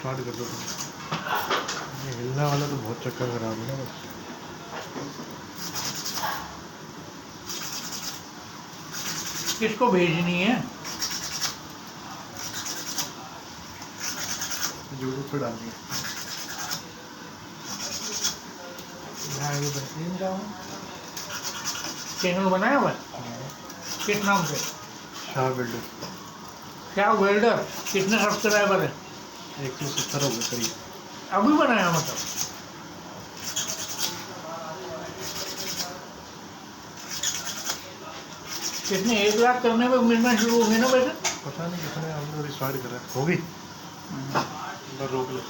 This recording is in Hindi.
स्टार्ट कर दो। ये हिलने वाला तो बहुत चक्कर खराब है ना बस। किसको भेजनी है? यूट्यूब पे डालनी है। ये बेहतरीन काम है। चैनल बनाया हुआ है? किस नाम से? शाह बिल्डर। क्या वेल्डर? कितने सब्सक्राइबर है? 170 हो गए करीब। अभी बनाया मतलब? कितने 1 लाख करने में मिलना शुरू हो गए ना पैसे? पता नहीं कितने, हमने स्टार्ट करा। होगी रोक ले।